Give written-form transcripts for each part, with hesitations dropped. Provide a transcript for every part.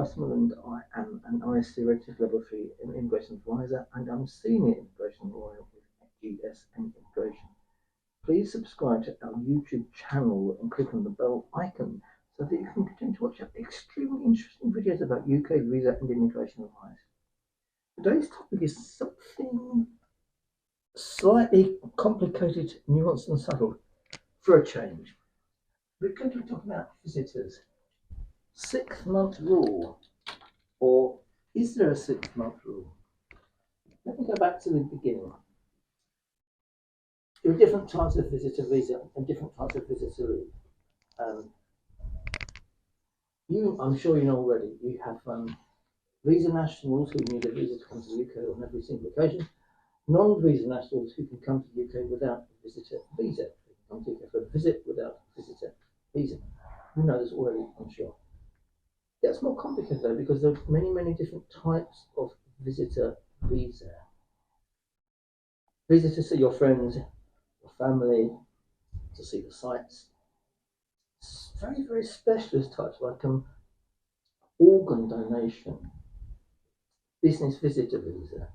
Westmoreland. I am an ISC registered level 3 immigration advisor and I'm senior immigration lawyer with GS and Immigration. Please subscribe to our YouTube channel and click on the bell icon so that you can continue to watch our extremely interesting videos about UK visa and immigration advice. Today's topic is something slightly complicated, nuanced and subtle for a change. We're going to be talking about visitors. 6-month rule, or is there a 6-month rule? Let me go back to the beginning. There are different types of visitor visa and different types of visitor leave. I'm sure you know already, you have visa nationals who need a visa to come to the UK on every single occasion, non-visa nationals who can come to the UK without a visitor visa. They can come to the UK for a visit without a visitor visa. You know this already, I'm sure. It's more complicated though because there are many different types of visitor visa. Visa to see your friends, your family, to see the sights. Very specialist types like organ donation, business visitor visa,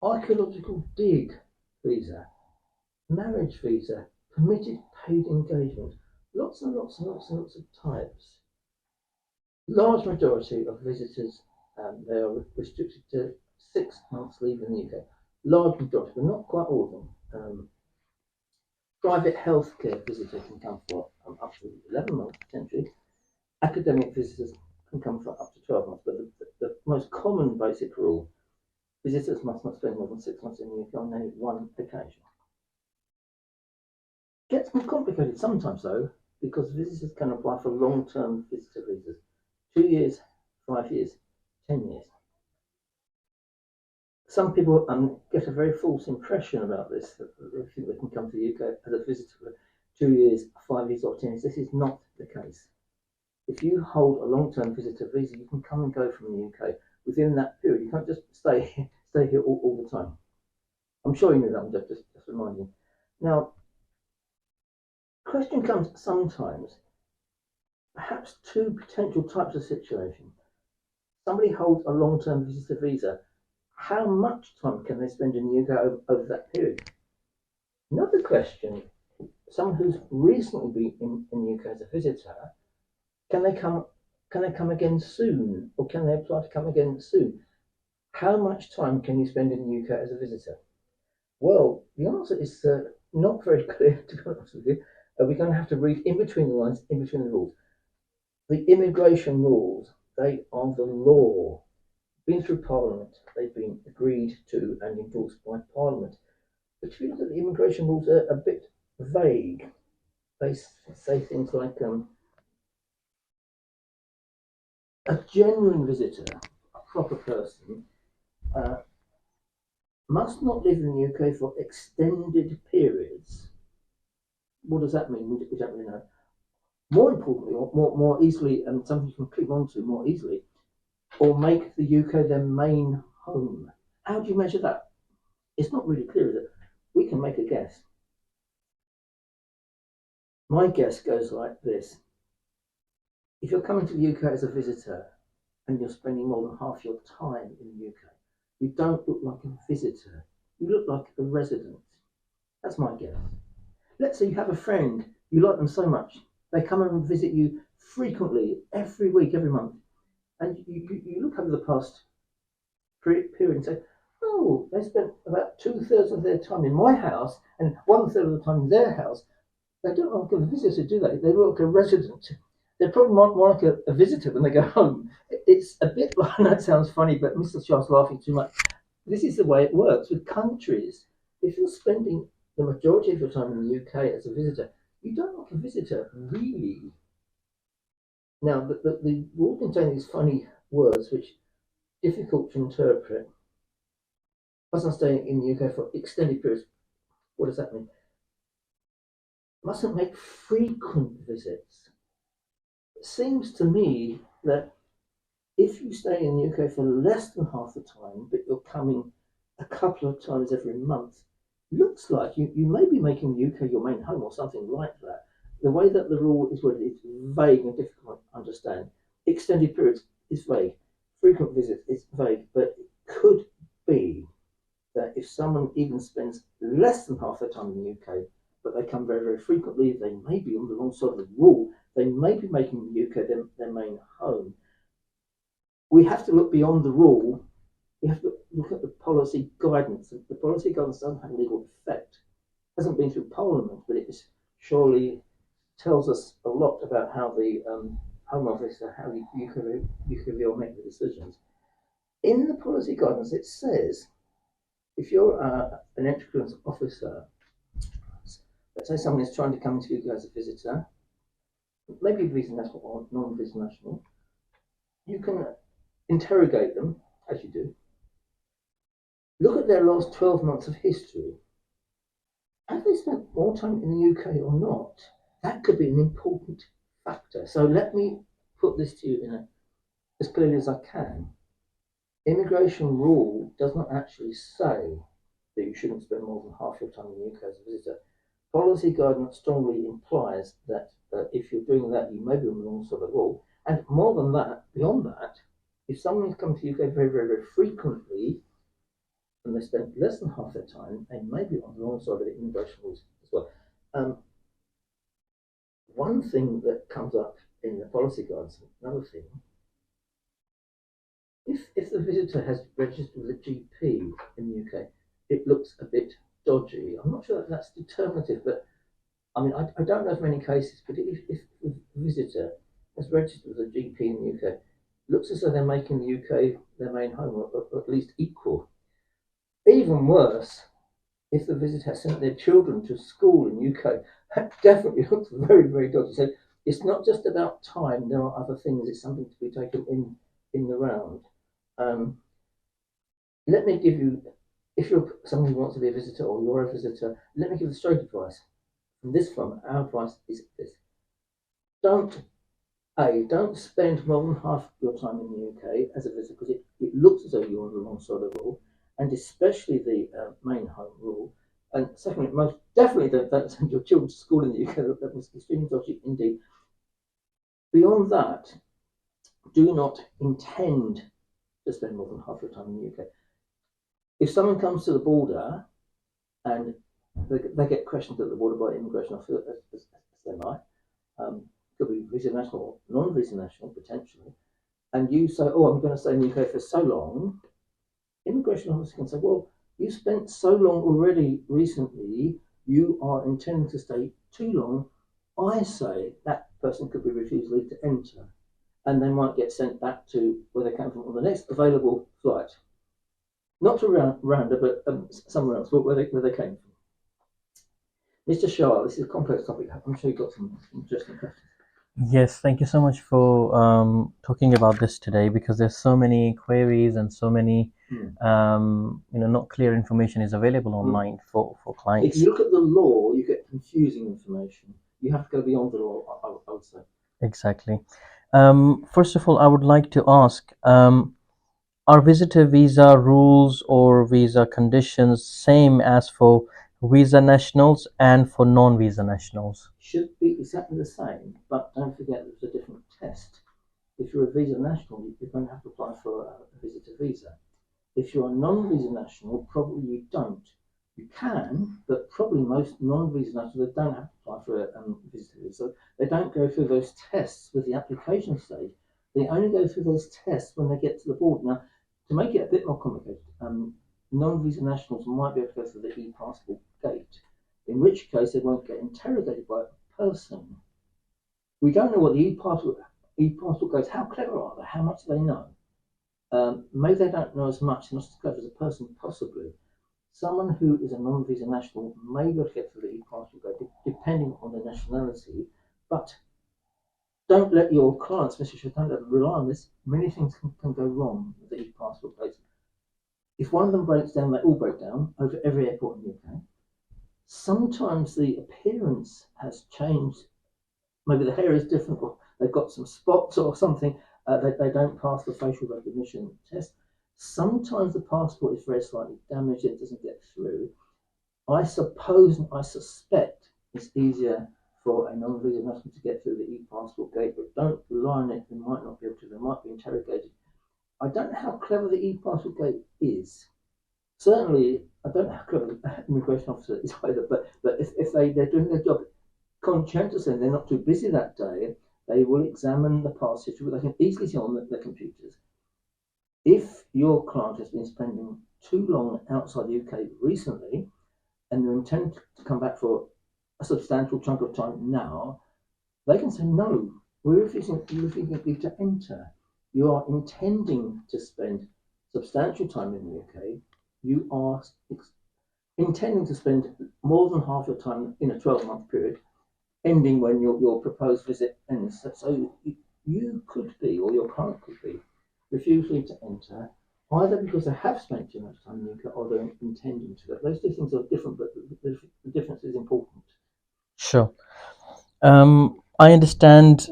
archaeological dig visa, marriage visa, permitted paid engagement. Lots and lots of types. Large majority of visitors, they are restricted to 6 months leave in the UK. Large majority, but not quite all of them. Private healthcare visitors can come for up to 11 months potentially. Academic visitors can come for up to 12 months, but the most common basic rule, visitors must not spend more than 6 months in the UK on any one occasion. Gets more complicated sometimes though, because visitors can apply for long-term visitor visas. 2 years, 5 years, 10 years. Some people get a very false impression about this, that they think they can come to the UK as a visitor for 2 years, 5 years or 10 years. This is not the case. If you hold a long-term visitor visa, you can come and go from the UK within that period. You can't just stay here all the time. I'm sure you knew that, I'm just reminding you. Now, the question comes sometimes, perhaps two potential types of situation. Somebody holds a long-term visitor visa. How much time can they spend in the UK over that period? Another question, someone who's recently been in the UK as a visitor, can they come again soon, or can they apply to come again soon? How much time can you spend in the UK as a visitor? Well, the answer is not very clear, to be honest with you. We're going to have to read in between the lines, in between the rules. The immigration rules, they are the law. Been through Parliament, they've been agreed to and endorsed by Parliament. But if you look at the immigration rules, they're a bit vague. They say things like a genuine visitor, a proper person, must not live in the UK for extended periods. What does that mean? We don't really know. More importantly, or more easily, and something you can click onto more easily, or make the UK their main home. How do you measure that? It's not really clear, is it? We can make a guess. My guess goes like this. If you're coming to the UK as a visitor and you're spending more than half your time in the UK, you don't look like a visitor. You look like a resident. That's my guess. Let's say you have a friend, you like them so much, they come and visit you frequently, every week, every month, and you look over the past period and say, oh, they spent about 2/3 of their time in my house and 1/3 of the time in their house. They don't look like a visitor, do they? They look like a resident. They're probably more like a visitor when they go home. It's a bit like, that sounds funny, but Mr. Charles laughing too much. This is the way it works with countries. If you're spending the majority of your time in the UK as a visitor, you don't look like a visitor, really. Now, the rule contains these funny words which are difficult to interpret. Mustn't stay in the UK for extended periods. What does that mean? Mustn't make frequent visits. It seems to me that if you stay in the UK for less than half the time, but you're coming a couple of times every month, looks like you may be making the UK your main home or something like that. The way that the rule is worded, it's vague and difficult to understand. Extended periods is vague. Frequent visits is vague, but it could be that if someone even spends less than half their time in the UK, but they come very, very frequently, they may be on the wrong side of the wall. They may be making the UK their main home. We have to look beyond the rule. We have to look at the policy guidance. The policy guidance doesn't have legal effect. It hasn't been through Parliament, but it surely tells us a lot about how the Home Office, how the UK will make the decisions. In the policy guidance, it says if you're an entrance officer, let's say someone is trying to come to you as a visitor, maybe visa national or non-visa national, you can interrogate them, as you do. Look at their last 12 months of history. Have they spent more time in the UK or not? That could be an important factor. So let me put this to you as clearly as I can. Immigration rule does not actually say that you shouldn't spend more than half your time in the UK as a visitor. Policy guidance strongly implies that if you're doing that, you may be on the wrong side of the wall. And more than that, beyond that, if someone has come to the UK very, very, very frequently, and they spend less than half their time, they may be on the wrong side of the immigration rules as well. One thing that comes up in the policy guidance, another thing, if the visitor has registered with a GP in the UK, it looks a bit dodgy. I'm not sure that that's determinative, but I mean, I don't know of many cases, but if the visitor has registered with a GP in the UK, it looks as though they're making the UK their main home, or at least equal. Even worse, if the visitor has sent their children to school in the UK, that definitely looks very, very dodgy. So it's not just about time, there are other things, it's something to be taken in the round. Let me give you, if you're someone who wants to be a visitor or you're a visitor, let me give you straight advice. From this firm, our advice is this. Don't spend more than half your time in the UK as a visitor because it looks as though you're on the wrong side of the rule, and especially the main home rule. And secondly, most definitely don't send your children to school in the UK. That was extremely dodgy indeed. Beyond that, do not intend to spend more than half your time in the UK. If someone comes to the border and they get questioned at the border by immigration officers, as they might, could be visa national or non-visa national potentially, and you say, "Oh, I'm going to stay in the UK for so long," immigration officers can say, "Well, you spent so long already recently. You are intending to stay too long. I say that person could be refused leave to enter, and they might get sent back to where they came from on the next available flight, not to Rwanda, but somewhere else, where they came from." Mr. Shah, this is a complex topic. I'm sure you've got some interesting questions. Yes, thank you so much for talking about this today, because there's so many queries and so many not clear information is available online for clients. If you look at the law, you get confusing information. You have to go beyond the law, I would say. Exactly. First of all, I would like to ask, are visitor visa rules or visa conditions same as for visa nationals and for non-visa nationals? Should be exactly the same, but don't forget there's a different test. If you're a visa national, you're going to have to apply for a visitor visa. If you're a non-visa national, probably you don't. You can, but probably most non-visa nationals, they don't have to apply for a visitor visa. So they don't go through those tests with the application stage. They only go through those tests when they get to the border. Now, to make it a bit more complicated, non-visa nationals might be able to go through the e-passport gate, in which case they won't get interrogated by a person. We don't know what the e-passport goes. How clever are they? How much do they know? Maybe they don't know as much, not as clever as a person, possibly. Someone who is a non-visa national may be able to get through the e-passport gate, depending on their nationality, but don't let your clients, Mr. Shaw, don't let them rely on this. Many things can go wrong with the e-passport gate. If one of them breaks down, they all break down over every airport in the UK. Sometimes the appearance has changed. Maybe the hair is different, or they've got some spots or something. They don't pass the facial recognition test. Sometimes the passport is very slightly damaged, it doesn't get through. I suppose and I suspect it's easier for a non-visa national to get through the e-passport gate, but don't rely on it. They might not be able to. They might be interrogated. I don't know how clever the e-passport gate is. Certainly, I don't know how clever the immigration officer is either. But if they're doing their job conscientiously and they're not too busy that day, they will examine the past history. They can easily see on their computers if your client has been spending too long outside the UK recently and they intend to come back for a substantial chunk of time now, they can say, no, we're refusing leave to enter. You are intending to spend substantial time in the UK. You are intending to spend more than half your time in a 12-month period, ending when your proposed visit ends. So you could be, or your client could be, refusing to enter, either because they have spent too much time in the UK or they're intending to. Those two things are different, but the difference is important. Sure. I understand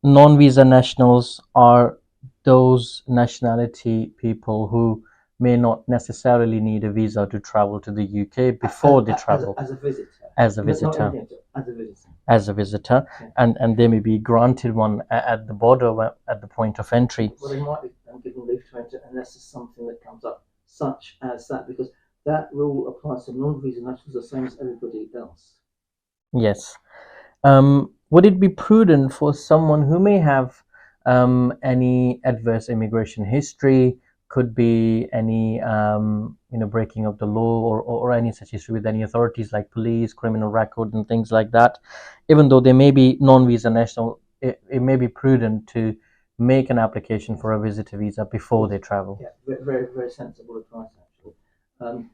non-visa nationals are those nationality people who may not necessarily need a visa to travel to the UK before they travel as a visitor. as a Not visitor. as a visitor. As a visitor, Yeah. and they may be granted one at the border at the point of entry. Well, they might be given leave to enter unless there's something that comes up, such as that, because that rule applies to non-visa nationals the same as everybody else. Yes. Would it be prudent for someone who may have any adverse immigration history, could be any breaking of the law, or any such history with any authorities like police, criminal record, and things like that, even though they may be non-visa national, it may be prudent to make an application for a visitor visa before they travel? Yeah, very, very sensible advice, actually.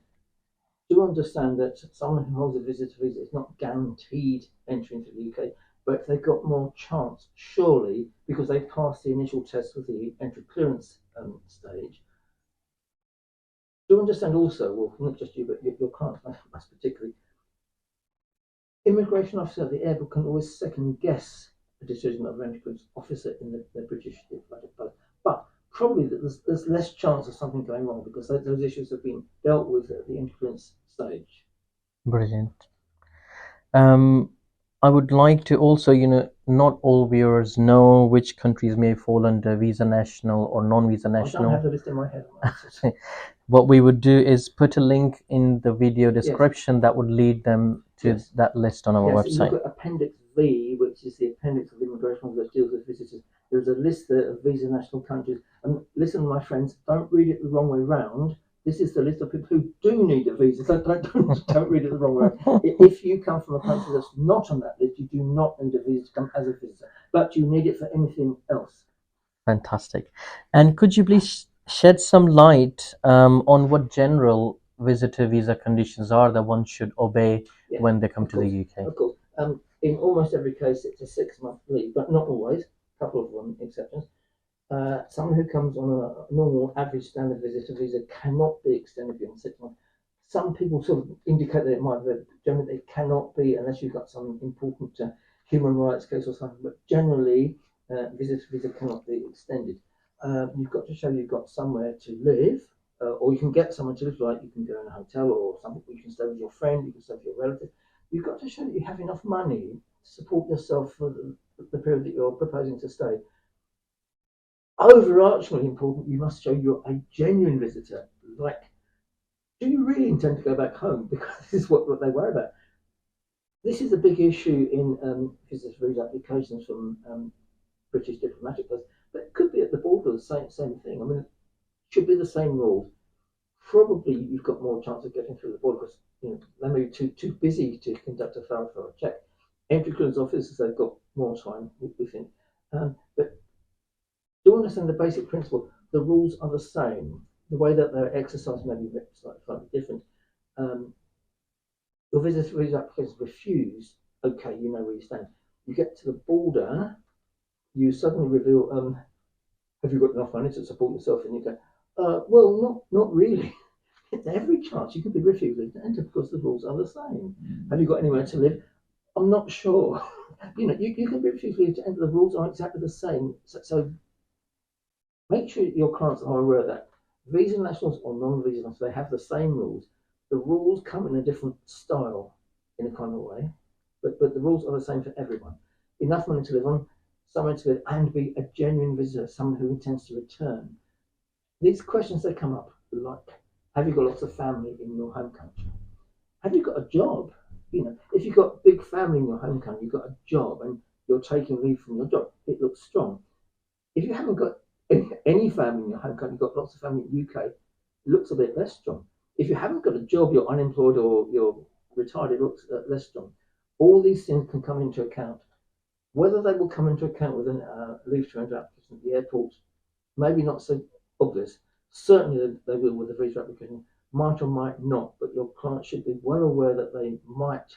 Do understand that someone who holds a visitor visa is not guaranteed entry into the UK, but they've got more chance, surely, because they've passed the initial test with the entry clearance stage. Do understand also, well, not just you, but your clients must particularly, immigration officer at the airport can always second guess the decision of an entry officer in the British diplomatic post. But probably there's less chance of something going wrong because those issues have been dealt with at the entry clearance stage. Brilliant. I would like to also, not all viewers know which countries may fall under visa national or non-visa national. I don't have the list in my head. What we would do is put a link in the video description that would lead them to that list on our website. Look at Appendix V, which is the appendix of immigration that deals with visitors. There's a list there of visa national countries. And listen, my friends, don't read it the wrong way round. This is the list of people who do need a visa. Don't read it the wrong way. If you come from a country that's not on that list, you do not need a visa to come as a visitor, but you need it for anything else. Fantastic. And could you please shed some light on what general visitor visa conditions are that one should obey when they come to the UK? Of course. In almost every case, it's a 6-month leave, but not always. A couple of exceptions. Someone who comes on a normal, average, standard visitor visa cannot be extended beyond 6 months. Some people sort of indicate that it might be, but generally it cannot be unless you've got some important human rights case or something. But generally, visitor visa cannot be extended. You've got to show you've got somewhere to live, or you can get somewhere to live, like you can go in a hotel or something. You can stay with your friend, you can stay with your relative. You've got to show that you have enough money to support yourself for the period that you're proposing to stay. Overarchingly important, you must show you're a genuine visitor. Like, do you really intend to go back home? Because this is what they worry about. This is a big issue in visitor visa applications from British diplomatic posts, but it could be at the border the same thing. I mean, it should be the same rules. Probably you've got more chance of getting through the border because they may be too busy to conduct a thorough check. Entry clearance officers, they've got more time, we think. But do understand the basic principle. The rules are the same. The way that they're exercised may be slightly different. Your visa application is refused. Okay, you know where you stand. You get to the border, you suddenly reveal, have you got enough money to support yourself? And you go, well, not really. It's every chance you could be refused to enter because the rules are the same. Have you got anywhere to live? I'm not sure. You can be refused to enter. The rules are exactly the same. So make sure your clients are aware that visa nationals or non-visa nationals, they have the same rules. The rules come in a different style, in a kind of way. but the rules are the same for everyone. Enough money to live on, somewhere to live, and be a genuine visitor, someone who intends to return. These questions that come up, like, have you got lots of family in your home country? Have you got a job? If you've got a big family in your home country, you've got a job, and you're taking leave from your job, it looks strong. If you haven't got any family in your home country, you've got lots of family in the UK, it looks a bit less strong. If you haven't got a job, you're unemployed or you're retired, it looks less strong. All these things can come into account. Whether they will come into account with a leave to enter application at the airport, maybe not so obvious. Certainly they will with a visa application. Might or might not, but your client should be well aware that they might.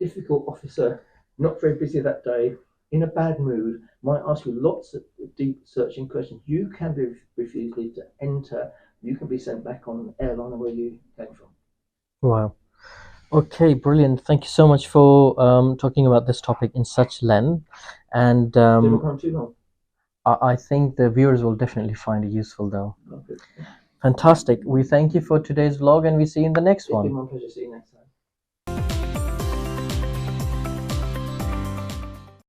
Difficult officer, not very busy that day, in a bad mood, might ask you lots of deep searching questions. You can be refused leave to enter. You can be sent back on an airliner where you came from. Wow. Okay, brilliant. Thank you so much for talking about this topic in such length. And Didn't go on too long. I think the viewers will definitely find it useful, though. Okay. Fantastic. We thank you for today's vlog, and we see you in the next It's been one. my pleasure. See you next time.